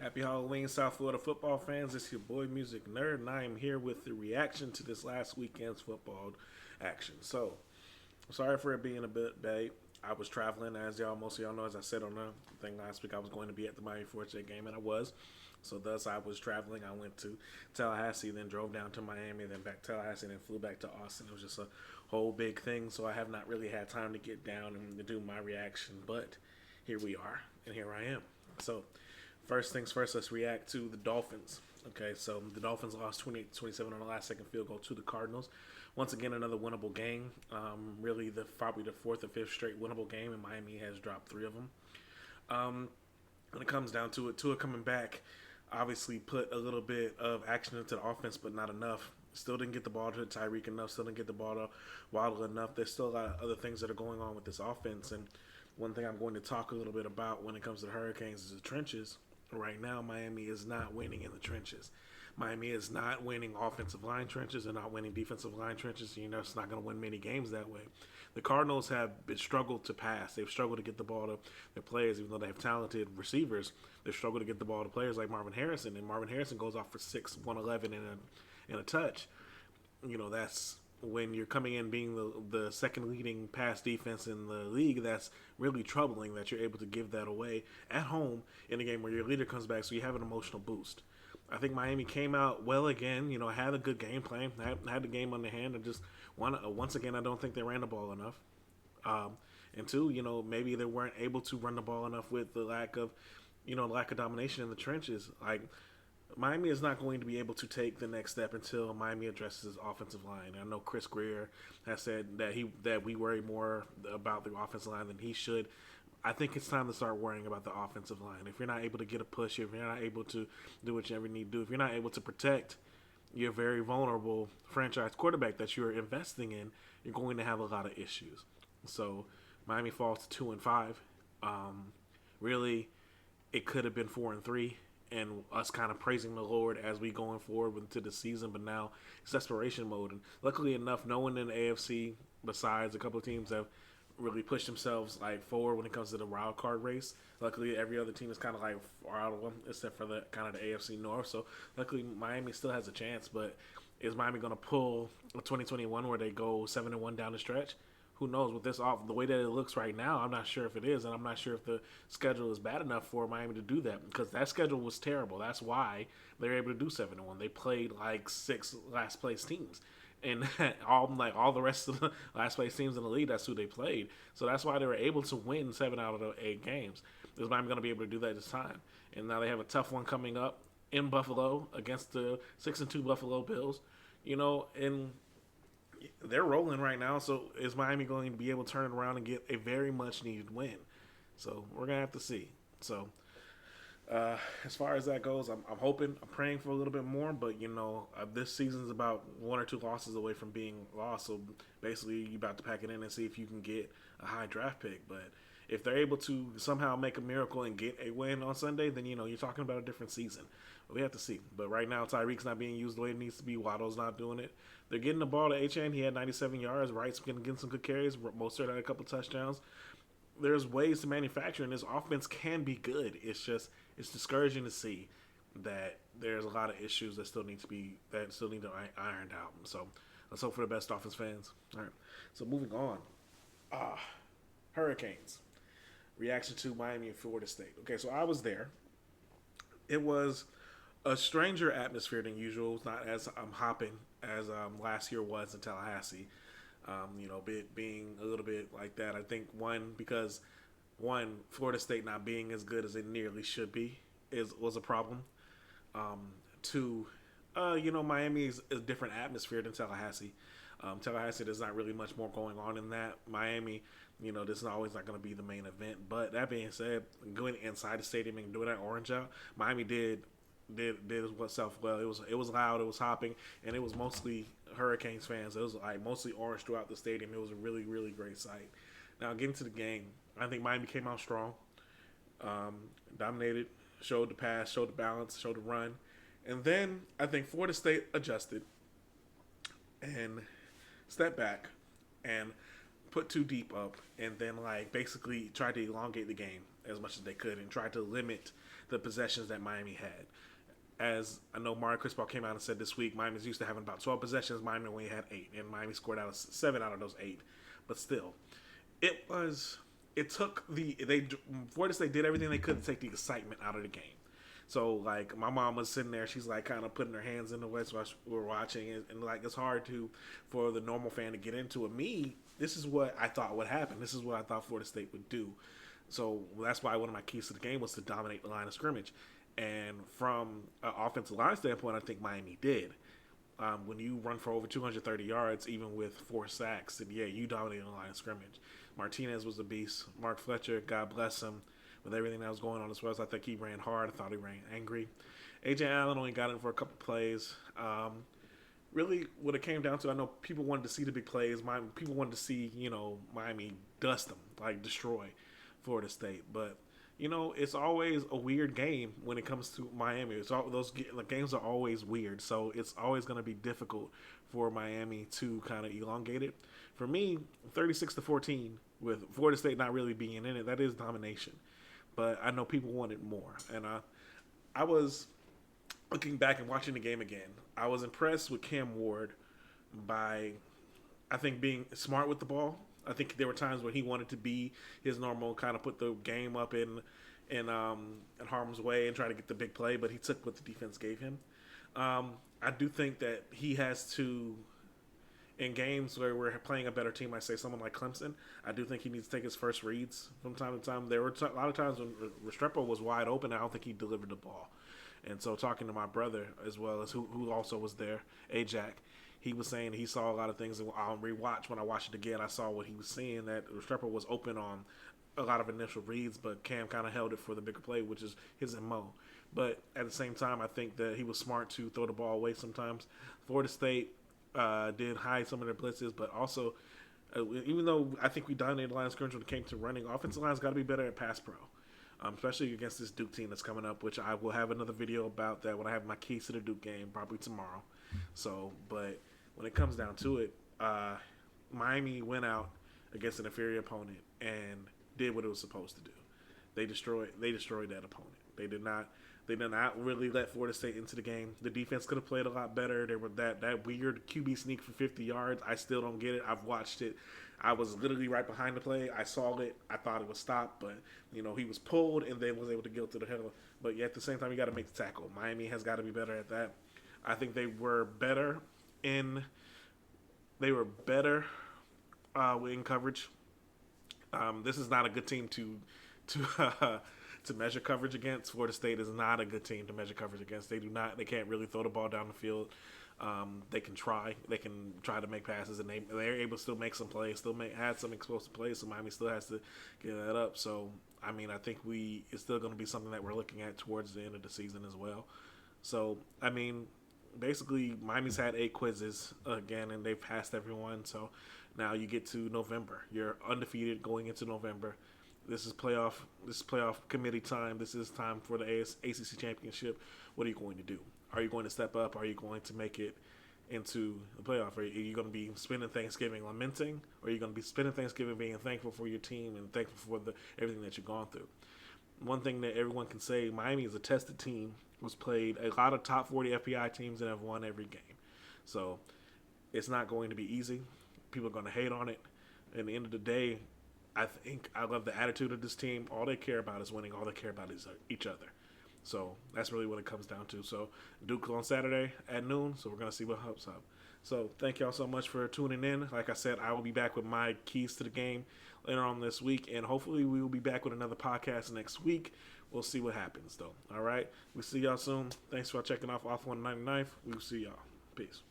Happy Halloween, South Florida football fans. It's your boy MusiqNerd, and I am here with the reaction to this last weekend's football action. So, sorry for it being a bit late. I was traveling, as most of y'all know, as I said on the thing last week, I was going to be at the Miami Florida State game, and I was. So, thus, I was traveling. I went to Tallahassee, then drove down to Miami, then back to Tallahassee, and then flew back to Austin. It was just a whole big thing, so I have not really had time to get down and to do my reaction, but here we are, and here I am. So, first things first, let's react to the Dolphins. Okay, so the Dolphins lost 28-27 on the last second field goal to the Cardinals. Once again, another winnable game. Really, probably the fourth or fifth straight winnable game, and Miami has dropped three of them. When it comes down to it, Tua coming back obviously put a little bit of action into the offense, but not enough. Still didn't get the ball to Tyreek enough. Still didn't get the ball to Waddle enough. There's still a lot of other things that are going on with this offense, and one thing I'm going to talk a little bit about when it comes to the Hurricanes is the trenches. Right now, Miami is not winning in the trenches. Miami is not winning offensive line trenches. They're not winning defensive line trenches. It's not going to win many games that way. The Cardinals have struggled to pass. They've struggled to get the ball to their players, even though they have talented receivers. They've struggled to get the ball to players like Marvin Harrison, and Marvin Harrison goes off for 111 and a touch. That's when you're coming in being the second leading pass defense in the league. That's really troubling that you're able to give that away at home in a game where your leader comes back, so you have an emotional boost. I think Miami came out well again. Had a good game plan, had the game on their hand, and just once again, I don't think they ran the ball enough. And two, maybe they weren't able to run the ball enough with the lack of domination in the trenches. Like, Miami is not going to be able to take the next step until Miami addresses his offensive line. I know Chris Greer has said that we worry more about the offensive line than he should. I think it's time to start worrying about the offensive line. If you're not able to get a push, if you're not able to do what you ever need to do, if you're not able to protect your very vulnerable franchise quarterback that you're investing in, you're going to have a lot of issues. So Miami falls to 2-5. Really, it could have been 4-3. And us kind of praising the Lord as we going forward into the season, but now it's desperation mode. And luckily enough, no one in the AFC, besides a couple of teams, have really pushed themselves forward when it comes to the wild card race. Luckily, every other team is kind of far out of them, except for the kind of the AFC North. So luckily, Miami still has a chance. But is Miami going to pull a 2021 where they go 7-1 down the stretch? Who knows? With this off the way that it looks right now, I'm not sure if it is, and I'm not sure if the schedule is bad enough for Miami to do that, because that schedule was terrible. That's why they're able to do 7-1. They played six last place teams, and all the rest of the last place teams in the league, that's who they played. So that's why they were able to win 7 out of the 8 games. Is Miami going to be able to do that this time? And now they have a tough one coming up in Buffalo against the 6-2 Buffalo Bills. And they're rolling right now, so is Miami going to be able to turn it around and get a very much needed win? So we're going to have to see. So as far as that goes, I'm hoping, I'm praying for a little bit more, but this season's about 1 or 2 losses away from being lost, so basically you're about to pack it in and see if you can get a high draft pick. But if they're able to somehow make a miracle and get a win on Sunday, then you're talking about a different season. But we have to see. But right now, Tyreek's not being used the way it needs to be. Waddle's not doing it. They're getting the ball to Achane. He had 97 yards. Wright's getting some good carries. Mostert had a couple touchdowns. There's ways to manufacture, and this offense can be good. It's discouraging to see that there's a lot of issues that still need to be ironed out. So let's hope for the best, Dolphins fans. All right. So moving on, Hurricanes reaction to Miami and Florida State. Okay, so I was there. It was a stranger atmosphere than usual. It's not as hopping as last year was in Tallahassee. Being a little bit like that. I think because Florida State not being as good as they nearly should be was a problem. Two, Miami is a different atmosphere than Tallahassee. Tallahassee, there's not really much more going on in that. Miami, this is always not going to be the main event. But that being said, going inside the stadium and doing that orange out, Miami did itself well. It was loud, it was hopping, and it was mostly Hurricanes fans. It was mostly orange throughout the stadium. It was a really, really great sight. Now getting to the game, I think Miami came out strong, dominated, showed the pass, showed the balance, showed the run, and then I think Florida State adjusted and stepped back and put too deep up, and then basically tried to elongate the game as much as they could and tried to limit the possessions that Miami had. As I know, Mario Cristobal came out and said this week, Miami's used to having about 12 possessions. Miami only had 8, and Miami scored out of 7 out of those 8. But still, it was. It took Florida State did everything they could to take the excitement out of the game. So like my mom was sitting there, she's like kind of putting her hands in the way while we're watching, and like it's hard for the normal fan to get into it. Me, this is what I thought would happen. This is what I thought Florida State would do. So that's why one of my keys to the game was to dominate the line of scrimmage. And from an offensive line standpoint, I think Miami did. When you run for over 230 yards, even with 4 sacks, then yeah, you dominated the line of scrimmage. Martinez was a beast. Mark Fletcher, God bless him, with everything that was going on as well. I think he ran hard. I thought he ran angry. A.J. Allen only got in for a couple plays. Really, what it came down to, I know people wanted to see the big plays. People wanted to see, Miami dust them, like destroy Florida State. But, it's always a weird game when it comes to Miami. Those games are always weird. So it's always going to be difficult for Miami to kind of elongate it. For me, 36-14 with Florida State not really being in it, that is domination. But I know people wanted more. And I was looking back and watching the game again. I was impressed with Cam Ward by, I think, being smart with the ball. I think there were times where he wanted to be his normal, kind of put the game up in harm's way and try to get the big play, but he took what the defense gave him. I do think that he has to, in games where we're playing a better team, I say someone like Clemson, I do think he needs to take his first reads from time to time. There were a lot of times when Restrepo was wide open, I don't think he delivered the ball. And so talking to my brother, as well as who also was there, Ajax, he was saying he saw a lot of things. And I'll rewatch when I watched it again. I saw what he was seeing, that Restrepo was open on a lot of initial reads, but Cam kind of held it for the bigger play, which is his MO. But at the same time, I think that he was smart to throw the ball away sometimes. Florida State did hide some of their blitzes, but also, even though I think we dominated the line of scrimmage when it came to running, offensive line's got to be better at pass pro. Especially against this Duke team that's coming up, which I will have another video about that when I have my keys to the Duke game, probably tomorrow. So, but when it comes down to it, Miami went out against an inferior opponent and did what it was supposed to do. They destroyed that opponent. They did not really let Florida State into the game. The defense could have played a lot better. There were that weird QB sneak for 50 yards. I still don't get it. I've watched it. I was literally right behind the play. I saw it. I thought it was stopped, but he was pulled and then was able to get to the hill. But yet at the same time, you got to make the tackle. Miami has got to be better at that. I think they were better in coverage. This is not a good team to measure coverage against. Florida State is not a good team to measure coverage against. They can't really throw the ball down the field. They can try to make passes, and they're able to still make some plays, had some explosive plays. So Miami still has to get that up. So I think it's still going to be something that we're looking at towards the end of the season as well. So basically Miami's had 8 quizzes again, and they've passed everyone. So now you get to November. You're undefeated going into November. This is playoff committee time. This is time for the ACC championship. What are you going to do? Are you going to step up? Are you going to make it into the playoff? Are you going to be spending Thanksgiving lamenting? Or are you going to be spending Thanksgiving being thankful for your team and thankful for everything that you've gone through? One thing that everyone can say, Miami is a tested team who's played a lot of top 40 FPI teams and have won every game. So it's not going to be easy. People are going to hate on it. At the end of the day, I think I love the attitude of this team. All they care about is winning. All they care about is each other. So that's really what it comes down to. So Duke on Saturday at noon. So we're going to see what helps up. So thank y'all so much for tuning in. Like I said, I will be back with my keys to the game later on this week. And hopefully we will be back with another podcast next week. We'll see what happens, though. All right. We'll see y'all soon. Thanks for checking off 199th. We'll see y'all. Peace.